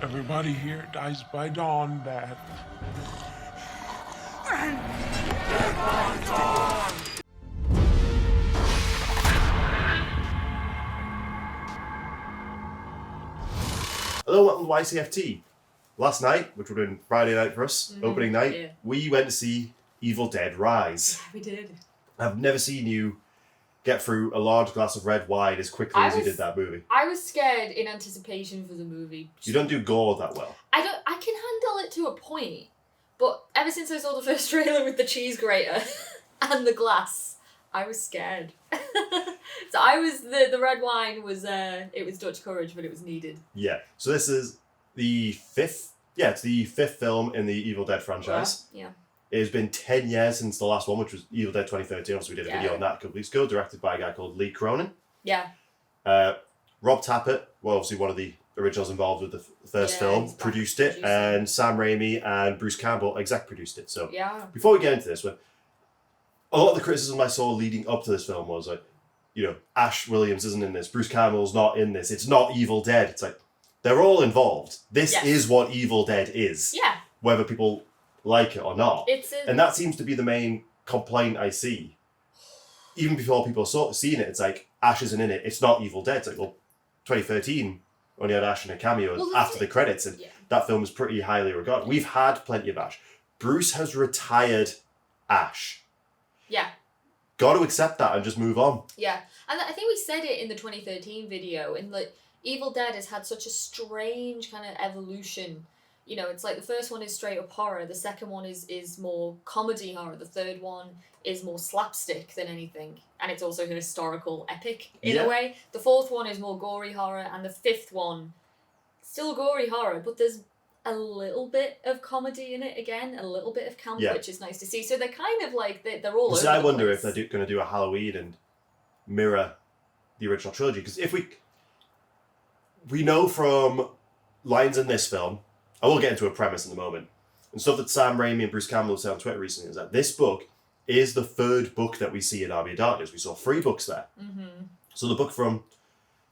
Everybody here dies by dawn, Dad. Hello, welcome to Ycft. Last night, which would have been Friday night for us, opening night, we went to see Evil Dead Rise. Yeah, we did. I've never seen you get through a large glass of red wine as quickly as you did that movie. I was scared in anticipation for the movie. You don't do gore that well. I can handle it to a point, but ever since I saw the first trailer with the cheese grater and the glass, I was scared. So the red wine was it was Dutch courage, but it was needed. Yeah. So this is the fifth. Yeah, it's the fifth film in the Evil Dead franchise. Yeah. It has been 10 years since the last one, which was Evil Dead 2013. Also, we did a video on that a couple weeks ago, directed by a guy called Lee Cronin. Yeah. Rob Tappert, well, obviously one of the originals involved with the first film, produced it, and Sam Raimi and Bruce Campbell exec produced it. So before we get into this, a lot of the criticism I saw leading up to this film was like, Ash Williams isn't in this, Bruce Campbell's not in this, it's not Evil Dead. It's like, they're all involved. This is what Evil Dead is. Yeah. Whether people like it or not. And that seems to be the main complaint I see. Even before people have seen it, it's like, Ash isn't in it, it's not Evil Dead. It's like, well, 2013 only had Ash in a cameo after the credits, and that film is pretty highly regarded. We've had plenty of Ash. Bruce has retired Ash. Yeah. Got to accept that and just move on. Yeah. And I think we said it in the 2013 video, and like, Evil Dead has had such a strange kind of evolution. You know, it's like the first one is straight up horror, the second one is more comedy horror, the third one is more slapstick than anything, and it's also an historical epic in a way. The fourth one is more gory horror, and the fifth one, still gory horror, but there's a little bit of comedy in it again, a little bit of camp, which is nice to see. So they're kind of like, they're all over I wonder if they're going to do a Halloween and mirror the original trilogy, because if we know from lines in this film, I will get into a premise in a moment, and stuff that Sam Raimi and Bruce Campbell have said on Twitter recently, is that this book is the third book that we see in Army of Darkness. We saw 3 books there. Mm-hmm. So the book from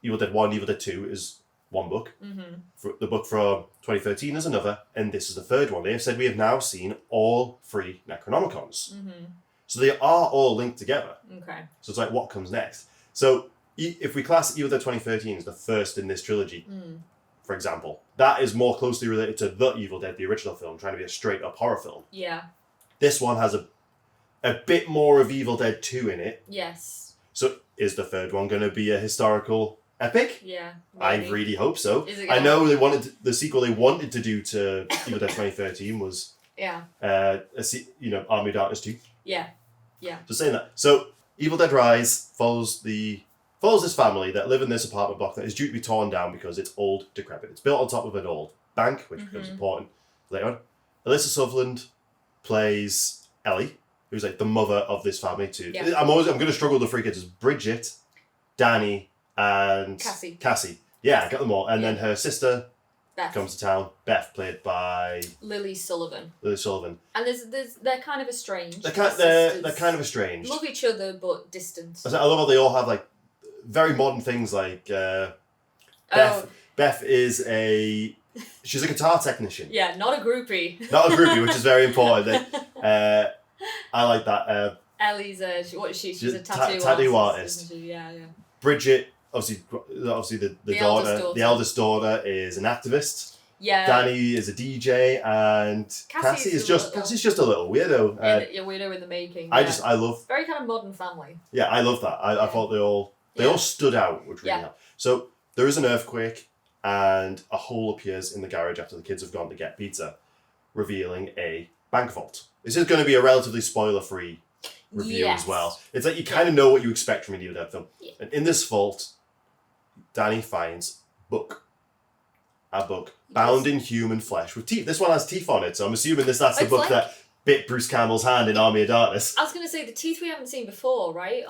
Evil Dead 1, Evil Dead 2 is one book. Mm-hmm. The book from 2013 is another, and this is the third one. They have said we have now seen all 3 Necronomicons. Mm-hmm. So they are all linked together. Okay. So it's like, what comes next? So if we class Evil Dead 2013 as the first in this trilogy, for example, that is more closely related to the Evil Dead, the original film, trying to be a straight-up horror film. Yeah. This one has a bit more of Evil Dead 2 in it. Yes. So is the third one going to be a historical epic? Yeah. Maybe. I really hope so. I know the sequel they wanted to do to Evil Dead 2013 was Army of Darkness 2. Yeah. Yeah. Just saying that. So Evil Dead Rise follows this family that live in this apartment block that is due to be torn down because it's old, decrepit. It's built on top of an old bank, which becomes important later on. Alyssa Sutherland plays Ellie, who's like the mother of this family too. Yeah. I'm going to struggle with the 3 kids. It's Bridget, Danny, and Cassie. Yeah, I got them all. And then her sister Beth comes to town. Beth, played by Lily Sullivan. And they're kind of estranged. They're kind of estranged. Love each other but distant. I love how they all have like very modern things like Beth is she's a guitar technician. Yeah, not a groupie. Which is very important. I like that. Ellie's what is she? She's a tattoo artist. Yeah. Bridget, obviously the eldest daughter is an activist. Yeah. Danny is a DJ, and Cassie's just a little weirdo. A weirdo in the making. I love very kind of modern family. Yeah, I love that. I thought they all stood out, which really helped. So there is an earthquake, and a hole appears in the garage after the kids have gone to get pizza, revealing a bank vault. This is going to be a relatively spoiler-free review as well. It's like you kind of know what you expect from a Evil Dead film. Yeah. And in this vault, Danny finds a book bound in human flesh with teeth. This one has teeth on it, so I'm assuming that's the book that bit Bruce Campbell's hand in Army of Darkness. I was going to say, the teeth we haven't seen before, right?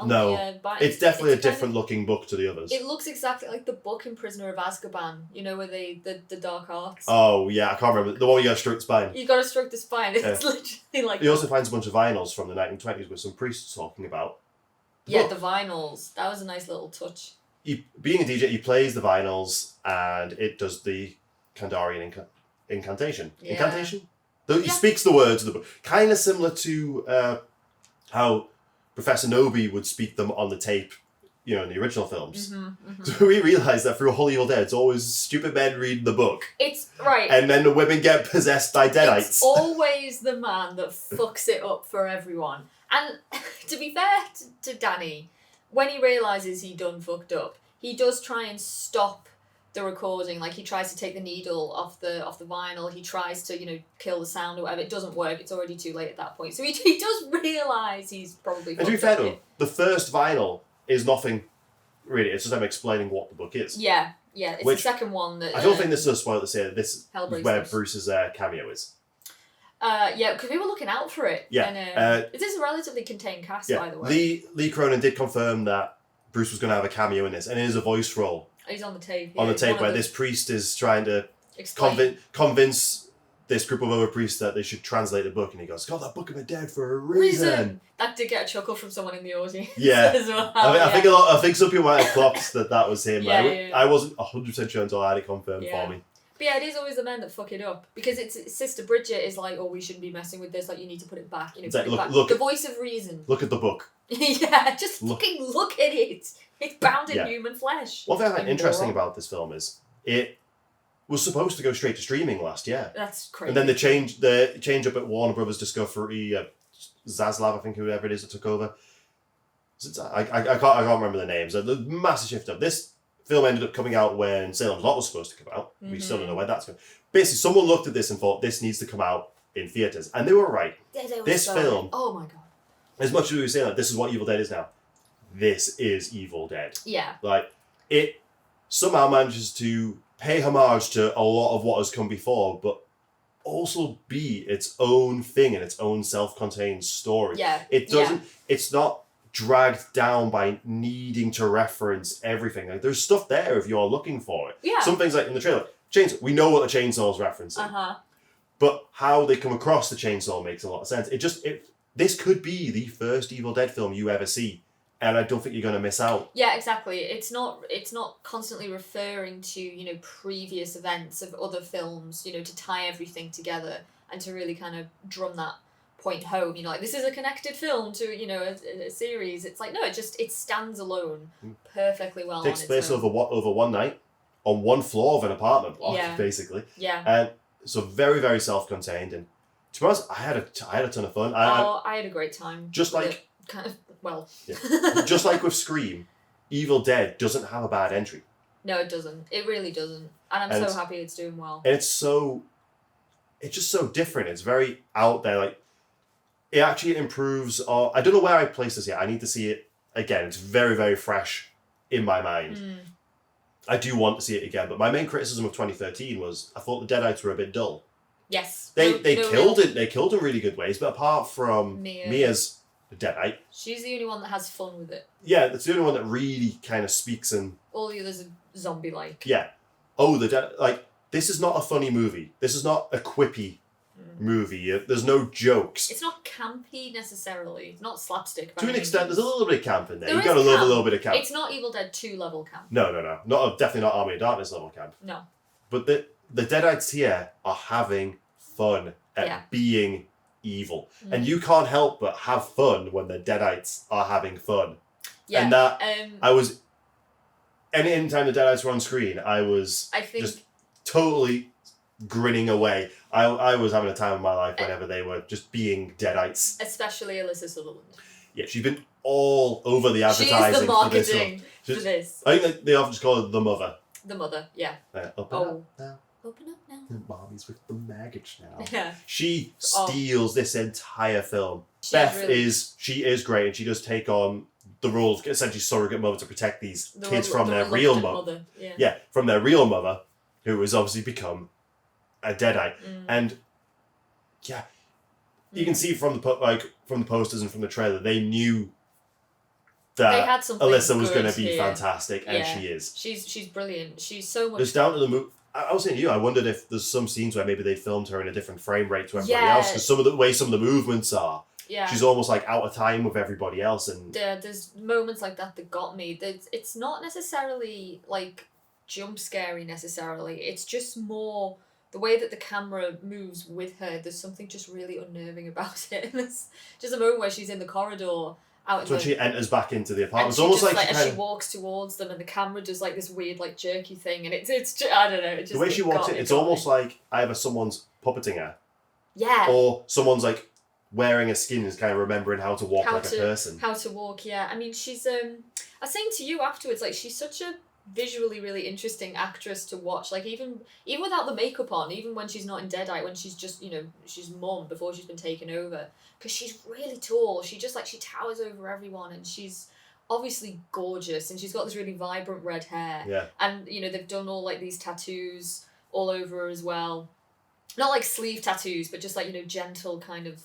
It's definitely a different looking book to the others. It looks exactly like the book in Prisoner of Azkaban, where the dark arts. Oh, yeah, I can't remember. The one where you got to stroke the spine. You got to stroke the spine. It's literally like... He also finds a bunch of vinyls from the 1920s with some priests talking about the vinyls. That was a nice little touch. Being a DJ, he plays the vinyls, and it does the Kandarian incantation. Yeah. Incantation? He Yeah. speaks the words of the book. Kind of similar to how Professor Nobi would speak them on the tape, you know, in the original films. So we realise that through Whole Evil Dead, it's always stupid men reading the book. It's right. And then the women get possessed by deadites. It's always the man that fucks it up for everyone. And to be fair to Danny, when he realises he done fucked up, he does try and stop the recording. Like, he tries to take the needle off the vinyl. He tries to, you know, kill the sound or whatever. It doesn't work. It's already too late at that point. So he does realise he's probably fucked And to be fair to up. him, the first vinyl is nothing really. It's just them explaining what the book is. Yeah. It's Which, the second one that... I don't think this is a spoiler to say that this is Hellraiser. where Bruce's cameo is. Yeah, because we were looking out for it. Yeah. And, it is a relatively contained cast, by the way. Lee Cronin did confirm that Bruce was going to have a cameo in this, and it is a voice role. He's on the tape. On the he's tape one where of this priest is trying to Explain. convince this group of other priests that they should translate the book, and he goes, "God, that book of the dead for a reason." That did get a chuckle from someone in the audience. Yeah. As well. I think some people might have clocked that was him. Yeah. I wasn't 100% sure until I had it confirmed for me. But yeah, it is always the men that fuck it up, because it's Sister Bridget is like, "Oh, we shouldn't be messing with this. Like, you need to put it back. You know, It's put like, it back." look The at- voice of reason. Look at the book. Yeah, just fucking look at it. It's bound in human flesh. One thing I find You interesting moron. about this film is it was supposed to go straight to streaming last year. That's crazy. And then the change up at Warner Brothers Discovery, Zaslav, I think whoever it is that took over. I can't remember the names. The massive shift up. This film ended up coming out when Salem's Lot was supposed to come out. We still don't know when that's going. Basically, someone looked at this and thought this needs to come out in theaters, and they were right. This film. Oh my god. As much as we were saying that this is what Evil Dead is now, this is Evil Dead. Yeah. Like, it somehow manages to pay homage to a lot of what has come before, but also be its own thing and its own self-contained story. Yeah. It doesn't, it's not dragged down by needing to reference everything. Like, there's stuff there if you're looking for it. Yeah. Some things like in the trailer, chainsaw, we know what the chainsaw is referencing. But how they come across the chainsaw makes a lot of sense. This could be the first Evil Dead film you ever see, and I don't think you're going to miss out. Yeah, exactly. It's not constantly referring to, you know, previous events of other films, you know, to tie everything together and to really kind of drum that point home. You know, like, this is a connected film to, you know, a series. It's like, no, it stands alone perfectly well. Takes on place its own. over one night on one floor of an apartment block, basically. Yeah. And so very, very self-contained. And to be honest, I had a ton of fun. I had a great time. Just with like it. Kind of, well. Yeah. Just like with Scream, Evil Dead doesn't have a bad entry. No, it doesn't. It really doesn't. And I'm so happy it's doing well. And it's just so different. It's very out there. Like, it actually improves. I don't know where I place this yet. I need to see it again. It's very, very fresh in my mind. I do want to see it again. But my main criticism of 2013 was I thought the Deadites were a bit dull. Yes. They killed it. They killed in really good ways. But apart from Mia's the Deadite, she's the only one that has fun with it. Yeah, that's the only one that really kind of speaks and. All the others are zombie-like. Yeah. This is not a funny movie. This is not a quippy movie. There's no jokes. It's not campy necessarily. It's not slapstick. To an extent, there's a little bit of camp in there. You've There got to is love a camp. little bit of camp. It's not Evil Dead 2 level camp. No. Definitely not Army of Darkness level camp. No. But the Deadites here are having fun at being evil. And you can't help but have fun when the Deadites are having fun. Yeah. And that, I was... Any time the Deadites were on screen, I think just totally grinning away. I was having a time of my life whenever they were just being Deadites. Especially Alyssa Sutherland. Yeah, she's been all over the advertising. She's the marketing for this. I think they often just call her the mother. The mother, yeah. Open up now. Open up now. Mommy's with the maggots now. Yeah. She steals this entire film. She's Beth is great, and she does take on the role of essentially surrogate mother to protect these kids from their real mother. Yeah, from their real mother, who has obviously become a Deadite. And yeah, you can see from the posters and from the trailer, they knew that Alyssa was going to be fantastic, and she is. She's brilliant. She's so much. It's down to the movie. I was saying to you, I wondered if there's some scenes where maybe they filmed her in a different frame rate to everybody else, because some of the movements are. Yeah. She's almost like out of time with everybody else, and there's moments like that got me. It's not necessarily like jump scary necessarily. It's just more the way that the camera moves with her. There's something just really unnerving about it. And there's just a moment where she's in the corridor out in So when the, she enters back into the apartment, and it's she almost just, like she as kind she of, walks towards them, and the camera does like this weird like jerky thing, and it's just, I don't know. It just, the way she it walks got in, me, it's got me. almost like either someone's puppeting her, Yeah. or someone's like wearing a skin and is kind of remembering how to walk like a person. How to walk, yeah. I mean, she's I was saying to you afterwards, like, she's such a visually really interesting actress to watch. Like, even without the makeup on, even when she's not in Deadite, when she's just, she's mum before she's been taken over, because she's really tall. She just, like, she towers over everyone, and she's obviously gorgeous, and she's got this really vibrant red hair. Yeah. And, they've done all, like, these tattoos all over her as well. Not like sleeve tattoos, but just, like, gentle kind of,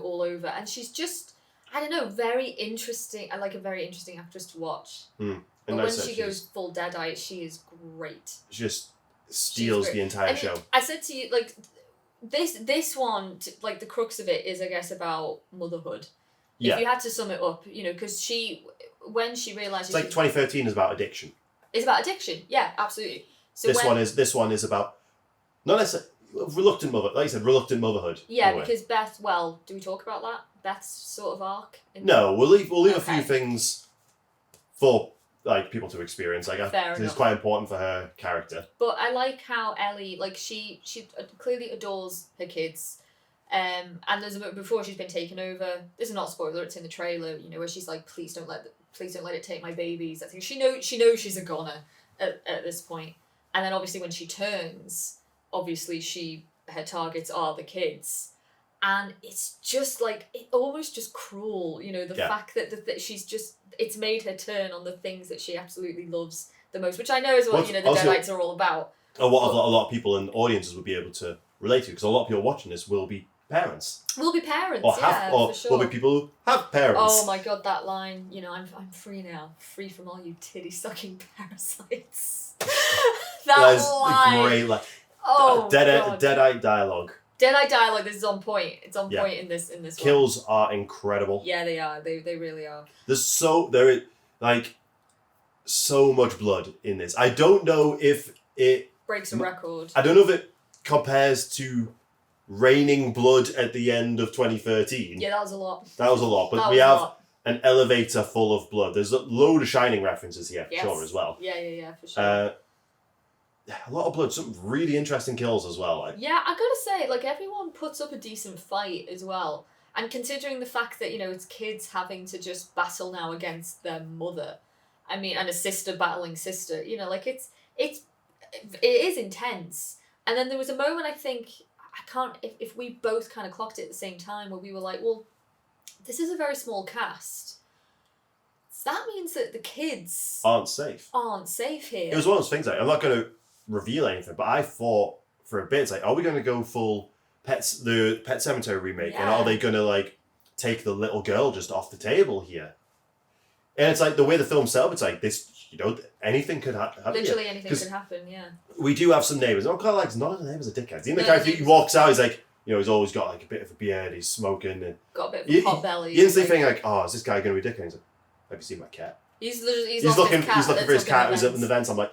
all over. And she's just, I don't know, very interesting. I like a very interesting actress to watch. But when she goes full Deadite, she is great. She just steals the entire show. I said to you, like, this one, like, the crux of it is, I guess, about motherhood. Yeah. If you had to sum it up, because when she realises... It's like 2013 is about addiction. It's about addiction, yeah, absolutely. So this one is about, not necessarily, reluctant mother, like you said, reluctant motherhood. Yeah, because Beth, well, do we talk about that? Beth's sort of arc? No, we'll leave a few things for like people to experience. Like, it's quite important for her character. But I like how Ellie, like, she clearly adores her kids. And there's a bit before she's been taken over. This is not a spoiler; it's in the trailer. Where she's like, "Please don't let it take my babies." I think she knows she's a goner at this point. And then obviously when she turns, her targets are the kids. And it's just like, it almost just cruel, the fact that she's just, it's made her turn on the things that she absolutely loves the most, which I know is what, the Deadites are all about. A lot of people and audiences will be able to relate to, because a lot of people watching this will be parents. Will be parents, for sure. Will be people who have parents. Oh my god, that line, I'm free now, free from all you titty-sucking parasites. That is line. Great line. Oh, Deadite dialogue. Deadite dialogue. This is on point. It's on point in this. Kills are incredible. Yeah, they are. They really are. There is like so much blood in this. I don't know if it breaks a record. I don't know if it compares to raining blood at the end of 2013. Yeah, that was a lot. But we have an elevator full of blood. There's a load of Shining references here, for sure, as well. Yeah, for sure. A lot of blood, some really interesting kills as well. Yeah, I gotta say, like, everyone puts up a decent fight as well. And considering the fact that, it's kids having to just battle now against their mother, I mean, and a sister battling sister, like, it is intense. And then there was a moment, I think, if we both kind of clocked it at the same time, where we were like, well, this is a very small cast. So that means that the kids aren't safe here. It was one of those things, like, I'm not going to reveal anything, but I thought for a bit, it's like, are we going to go full the Pet Sematary remake, and are they going to, like, take the little girl just off the table here? And it's like, the way the film's set up, it's like, this, anything could happen. Literally anything could happen, yeah. We do have some neighbours. I'm kind of like, none of the neighbours are dickheads. Even the guy who walks out, he's like, he's always got, like, a bit of a beard, he's smoking, and got a bit of a hot belly. You instantly think, like, oh, is this guy going to be a dickhead? He's like, have you seen my cat? He's looking for his cat who's up in the vents. I'm like,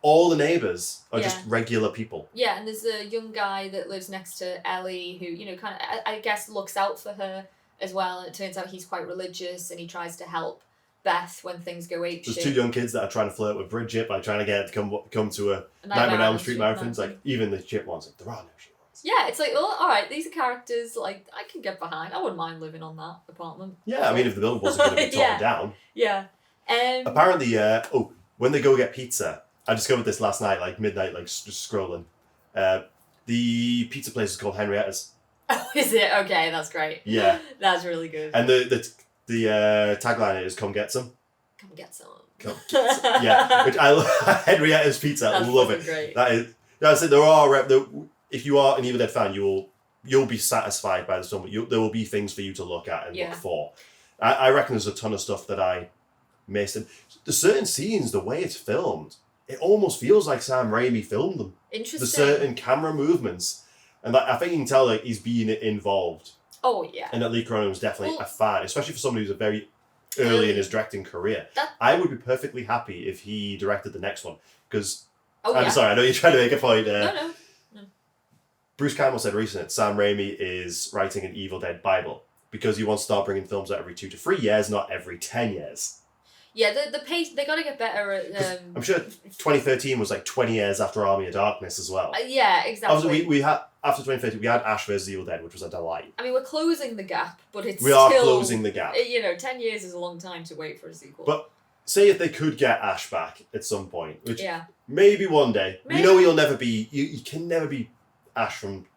all the neighbours are just regular people. Yeah, and there's a young guy that lives next to Ellie who, kind of, I guess, looks out for her as well. And it turns out he's quite religious, and he tries to help Beth when things go apeshit. There's two young kids that are trying to flirt with Bridget by trying to get her to come to a Nightmare on Elm Street marathon. It's like, even the chip ones, like, there are no shit ones. Yeah, it's like, well, all right, these are characters, like, I can get behind. I wouldn't mind living on that apartment. Yeah, I mean, if the building wasn't going to be torn down. Yeah. Apparently, when they go get pizza, I discovered this last night, like midnight, like just scrolling. The pizza place is called Henrietta's. Oh, is it? Okay, that's great. Yeah. That's really good. And the tagline is "Come get some." Come get some. Come get some. Yeah, which I love. Henrietta's Pizza. I love it. Great. That is. If you are an Evil Dead fan, you'll be satisfied by the film. But there will be things for you to look at and look for. I reckon there's a ton of stuff that I missed. And the certain scenes, the way it's filmed, it almost feels like Sam Raimi filmed them. Interesting. The certain camera movements, and I think you can tell like he's been involved. Oh yeah. And that Lee Cronin was definitely a fan, especially for somebody who's a very early in his directing career. I would be perfectly happy if he directed the next one, because Oh I'm yeah. sorry, I know you're trying to make a point. No. Bruce Campbell said recently that Sam Raimi is writing an Evil Dead Bible because he wants to start bringing films out every 2 to 3 years, not every 10 years. Yeah, the pace, they got to get better at... I'm sure 2013 was like 20 years after Army of Darkness as well. Yeah, exactly. Obviously, we had, after 2013, we had Ash vs. Evil Dead, which was a delight. I mean, we're closing the gap, but it's We are closing the gap. 10 years is a long time to wait for a sequel. But say if they could get Ash back at some point, which yeah. maybe one day. Maybe. We know he'll never be... You can never be Ash from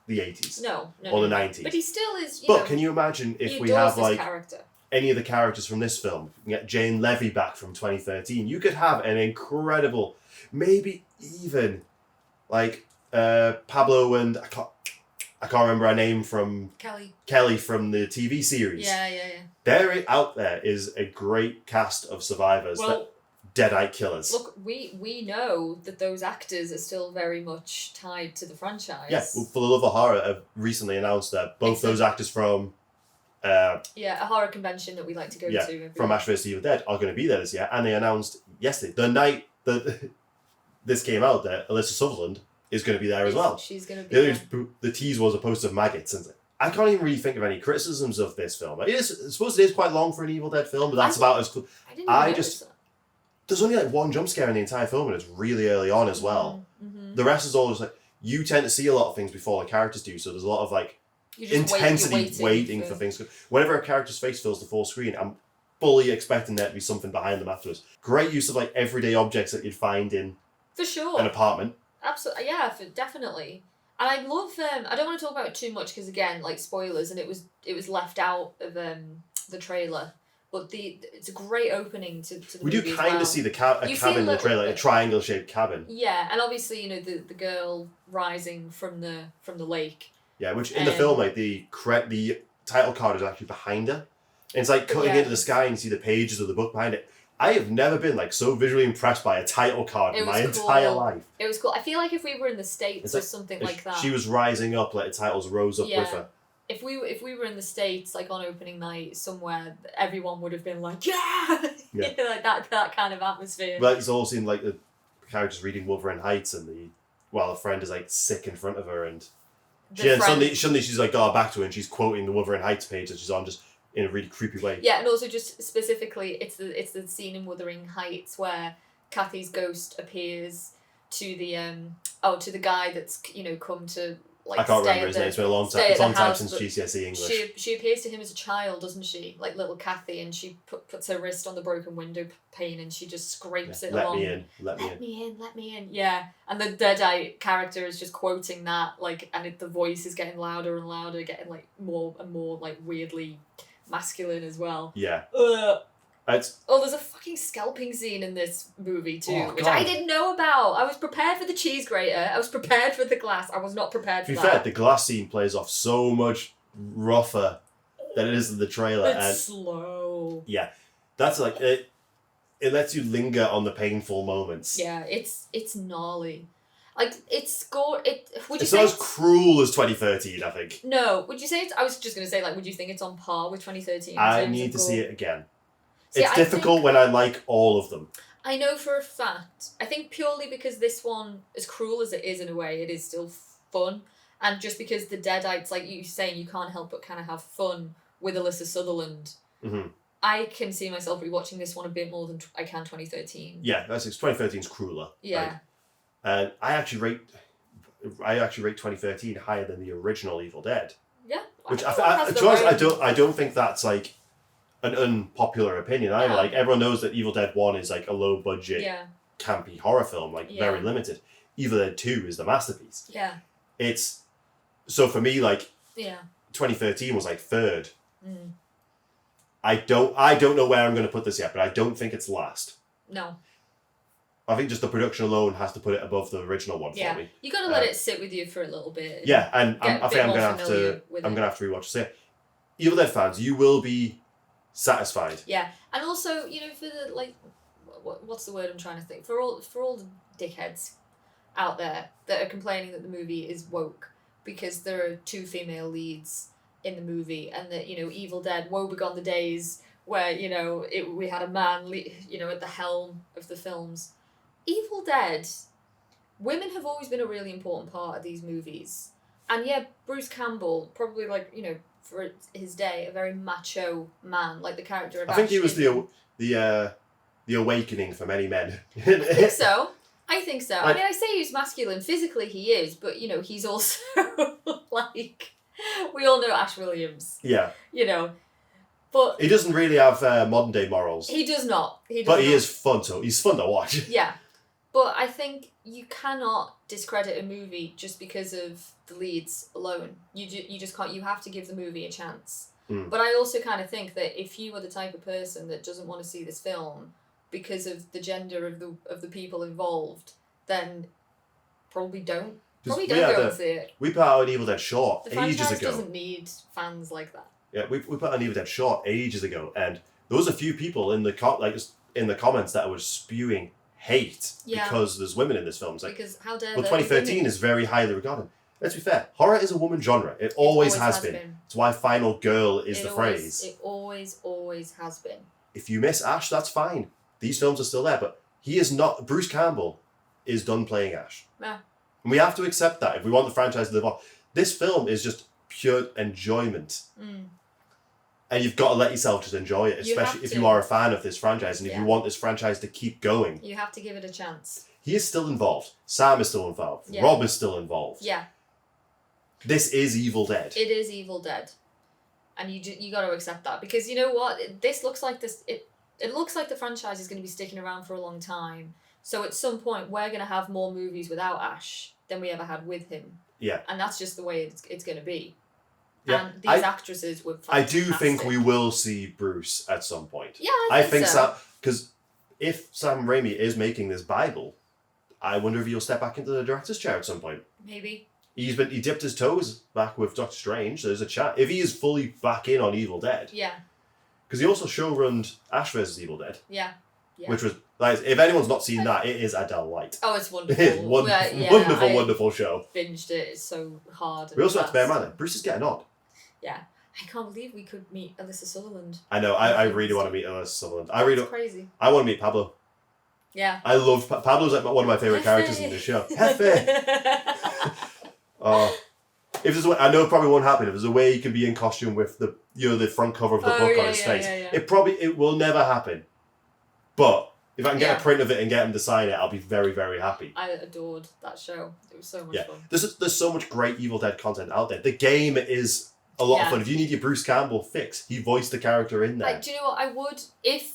the 80s. No. Or the 90s. But he still is, But can you imagine if we have, like... character. Any of the characters from this film, you can get Jane Levy back from 2013. You could have an incredible, maybe even like Pablo and I can't remember her name from Kelly from the TV series. Yeah. There out there is a great cast of survivors, that Deadite killers. Look, we know that those actors are still very much tied to the franchise. Yeah, well, For the Love of Horror have recently announced that both those actors from. A horror convention that we like to go to. From Ash vs. Evil Dead are going to be there this year, and they announced yesterday, the night that this came out, that Alyssa Sutherland is going to be there as well. She's going to be there. The tease was a poster of maggots, and I can't even really think of any criticisms of this film. I suppose it is quite long for an Evil Dead film, but that's about as cool. There's only like one jump scare in the entire film, and it's really early on as well. Mm-hmm. The rest is all just like, you tend to see a lot of things before the characters do, so there's a lot of like intensity waiting for things. Whenever a character's face fills the full screen, I'm fully expecting there to be something behind them afterwards. Great use of like everyday objects that you'd find in an apartment. Absolutely, yeah, definitely. And I love. I don't want to talk about it too much because again, like spoilers, and it was left out of the trailer. But it's a great opening to the movie. We do kind of see the cabin in the trailer, a triangle shaped cabin. Yeah, and obviously the girl rising from the lake. Yeah, which in the film, like the title card is actually behind her, and it's like cutting into the sky and you see the pages of the book behind it. I have never been like so visually impressed by a title card in my entire life. It was cool. I feel like if we were in the States or something like that, she was rising up, like the titles rose up with her. If we were in the States, like on opening night somewhere, everyone would have been like, yeah. Like that kind of atmosphere. But it's all seemed like the characters reading Wuthering Heights, and while a friend is like sick in front of her, and suddenly she's like got her back to her, and she's quoting the Wuthering Heights page that she's on, just in a really creepy way. Yeah, and also just specifically, it's the scene in Wuthering Heights where Kathy's ghost appears to the guy that's come to. Like, I can't remember his name. It's been a long time. It's a long time since GCSE English. She appears to him as a child, doesn't she? Like little Kathy, and she puts her wrist on the broken window pane, and she just scrapes it along. Let me in. Yeah, and the Deadite character is just quoting that, like, and the voice is getting louder and louder, getting like more and more like weirdly masculine as well. Yeah. There's a fucking scalping scene in this movie too, which I didn't know about. I was prepared for the cheese grater. I was prepared for the glass. I was not prepared for that. To be fair, the glass scene plays off so much rougher than it is in the trailer. It's slow. Yeah, that's like it. It lets you linger on the painful moments. Yeah, it's gnarly. Like it's gore. It's not as cruel as 2013, I think. No, would you say it's? I was just gonna say, like, would you think it's on par with 2013? I need to see it again. It's difficult when I like all of them. I know for a fact. I think purely because this one, as cruel as it is in a way, it is still fun. And just because the Deadites, like you saying, you can't help but kind of have fun with Alyssa Sutherland. Mm-hmm. I can see myself rewatching this one a bit more than I can 2013. Yeah, 2013's crueler. Yeah. Right? And I actually rate 2013 higher than the original Evil Dead. Yeah. Which I don't think that's like an unpopular opinion either. Like everyone knows that Evil Dead 1 is like a low budget campy horror film, like very limited. Evil Dead 2 is the masterpiece. Yeah. It's so for me, like 2013 was like third. Mm. I don't know where I'm gonna put this yet, but I don't think it's last. No. I think just the production alone has to put it above the original one for me. You gotta let it sit with you for a little bit. Yeah, and I think I'm gonna have to rewatch this. Evil Dead fans, you will be satisfied. Yeah, and also for the like, what's the word I'm trying to think, for all the dickheads out there that are complaining that the movie is woke because there are 2 female leads in the movie, and that Evil Dead, woe begone the days where we had a man at the helm of the films. Evil Dead women have always been a really important part of these movies. And yeah, Bruce Campbell, probably like, you know, for his day, a very macho man, like the character of I think Ash he was in- the awakening for many men. I think so. I think so. I Like- mean, I say he's masculine. Physically, he is, but, you know, he's also, like, we all know Ash Williams, Yeah. you know. But He doesn't really have modern day morals. he does not. He does But he not. is fun to. He's fun to watch. Yeah. But I think you cannot discredit a movie just because of the leads alone. You just can't. You have to give the movie a chance. Mm. But I also kind of think that if you are the type of person that doesn't want to see this film because of the gender of the people involved, then probably don't. Probably don't go and see it. We put out an Evil Dead short The ages franchise ago. doesn't need fans like that. Yeah, we put out an Evil Dead short ages ago, and there was a few people in the comments that were spewing hate Yeah. because there's women in this film. It's like, Because how dare well, there 2013 women? is very highly regarded. Let's be fair, horror is a woman genre. It always has been. It's why Final Girl is the phrase. It always has been. If you miss Ash, that's fine. These films are still there, but he is not. Bruce Campbell is done playing Ash. Yeah. And we have to accept that if we want the franchise to live on. This film is just pure enjoyment. Mm. And you've got to let yourself just enjoy it, You especially have if to. you are a fan of this franchise and if Yeah. you want this franchise to keep going. You have to give it a chance. He is still involved. Sam is still involved. Yeah. Rob is still involved. Yeah. This is Evil Dead. It is Evil Dead, and you got to accept that because you know what, this looks like this. It looks like the franchise is going to be sticking around for a long time. So at some point, we're going to have more movies without Ash than we ever had with him. Yeah. And that's just the way it's going to be. Yeah. And these actresses were I fantastic. do think we will see Bruce at some point. Yeah, I think so. Because if Sam Raimi is making this Bible, I wonder if he'll step back into the director's chair at some point. Maybe. He dipped his toes back with Doctor Strange. There's a chat. If he is fully back in on Evil Dead. Yeah. Because he also showrunned Ash vs. Evil Dead. Yeah. Yeah. Which was, like, if anyone's not seen that, it is a delight. Oh, it's wonderful. It is wonderful show. Binged it. It's so hard. We also have to bear in fast. mind that Bruce is getting on. Yeah. I can't believe we could meet Alyssa Sutherland. I know. I really want to meet Alyssa Sutherland. It's crazy. I want to meet Pablo. Yeah. I love Pablo's like one of my favorite characters in the show. Hefe. If there's a way, I know it probably won't happen. If there's a way he can be in costume with the the front cover of the book on his face, yeah. it will never happen. But if I can get Yeah. a print of it and get him to sign it, I'll be very, very happy. I adored that show. It was so much fun. There's so much great Evil Dead content out there. The game is a lot of fun. If you need your Bruce Campbell fix, he voiced the character in there. Like, do you know what I would if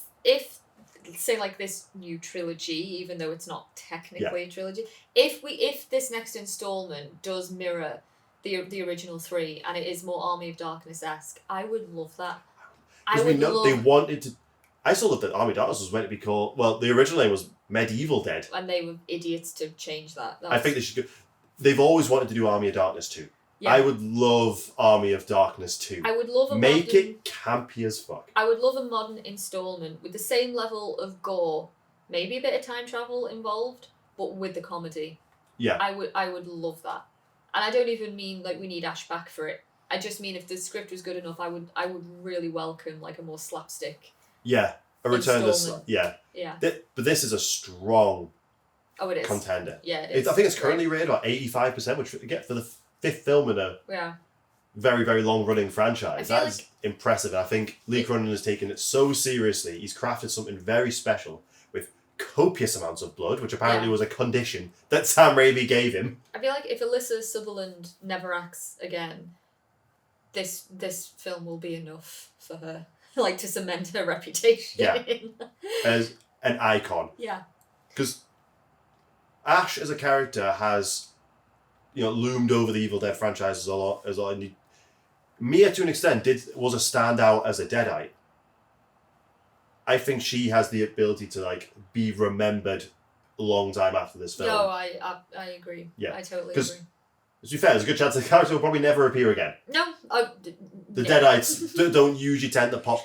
say like this new trilogy, even though it's not technically a trilogy, if this next installment does mirror the original three and it is more Army of Darkness-esque, I would love that. Because we know they wanted to. I saw that Army of Darkness was meant to be called. Well, the original name was Medieval Dead. And they were idiots to change that. I think they should. They've always wanted to do Army of Darkness 2. Yeah. I would love Army of Darkness 2. I would love a Make modern, it campy as fuck. I would love a modern installment with the same level of gore, maybe a bit of time travel involved, but with the comedy. Yeah. I would love that. And I don't even mean like we need Ash back for it. I just mean if the script was good enough, I would really welcome like a more slapstick. Yeah. A return to Installment. yeah. Yeah. But this is a strong Oh, it is. contender. Yeah, it is. I think it's Great. currently rated about 85%, which again for the fifth film in a Yeah. very, very long running franchise. I feel That is impressive. I think Lee Cronin has taken it so seriously. He's crafted something very special with copious amounts of blood, which apparently was a condition that Sam Raimi gave him. I feel like if Alyssa Sutherland never acts again, this film will be enough for her. Like to cement her reputation. Yeah. As an icon. Yeah. Because Ash as a character has, loomed over the Evil Dead franchise a lot. And Mia, to an extent, was a standout as a Deadite. I think she has the ability to be remembered a long time after this film. No, I agree. Yeah. I totally 'Cause- agree. To be fair, there's a good chance the character will probably never appear again. No, The Deadites don't usually tend to pop.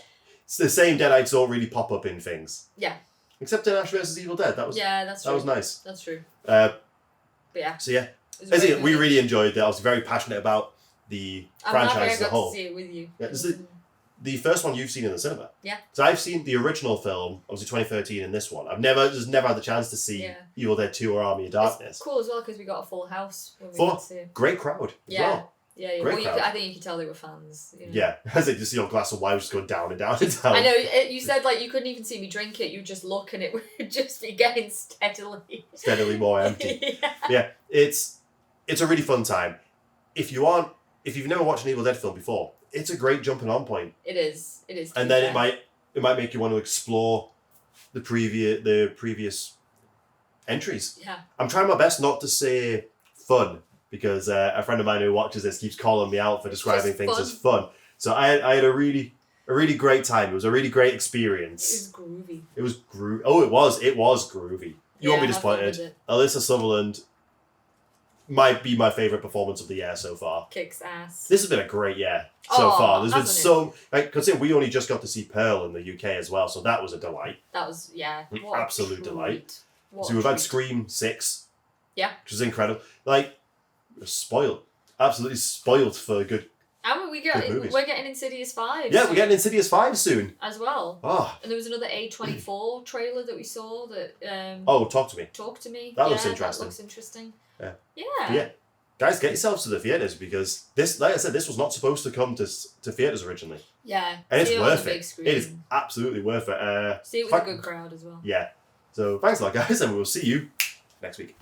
It's the same Deadites don't really pop up in things. Yeah. Except in Ash vs Evil Dead. That was that's true. that was nice. That's true. But yeah. So yeah, It was a very we good really enjoyed that. I was very passionate about the I'm franchise happy I as a got whole. to see it with you. Yeah, the first one you've seen in the cinema. Yeah. So I've seen the original film, obviously 2013, and this one. I've just never had the chance to see Evil Dead 2 or Army of Darkness. It's cool as well because we got a full house when we Full- got to see it. Great crowd as well. Yeah. Great Well, crowd. I think you could tell they were fans. You know? Yeah, as they just see your glass of wine just go down and down and down. I know. You said like you couldn't even see me drink it. You just look and it would just be getting Steadily more empty. Yeah. It's a really fun time. If you've never watched an Evil Dead film before, it's a great jumping on point. It is. And then it might make you want to explore the previous entries. Yeah. I'm trying my best not to say fun because a friend of mine who watches this keeps calling me out for describing just things fun. as fun. So I had a really great time. It was a really great experience. It was groovy. It was groovy. Oh, it was groovy. You won't be I thought disappointed. it Alyssa Sutherland might be my favourite performance of the year so far. kicks ass. This has been a great year so far. There's been hasn't so... Considering we only just got to see Pearl in the UK as well, so that was a delight. That was Absolute delight. What So a we've had treat. Scream 6. Yeah. Which is incredible. Like, we're spoiled. Absolutely spoiled for good... And we're getting Insidious 5. Yeah, we're getting Insidious 5 soon. as well. Oh. And there was another A24 trailer that we saw that Talk to me. Talk to Me. That looks interesting. That looks interesting. Yeah. Yeah. Yeah. Guys, get yourselves to the theatres because this, like I said, this was not supposed to come to theatres originally. Yeah. And it's See it on the worth big it. screen. It is absolutely worth it. See it with a good crowd as well. Yeah. So thanks a lot, guys, and we'll see you next week.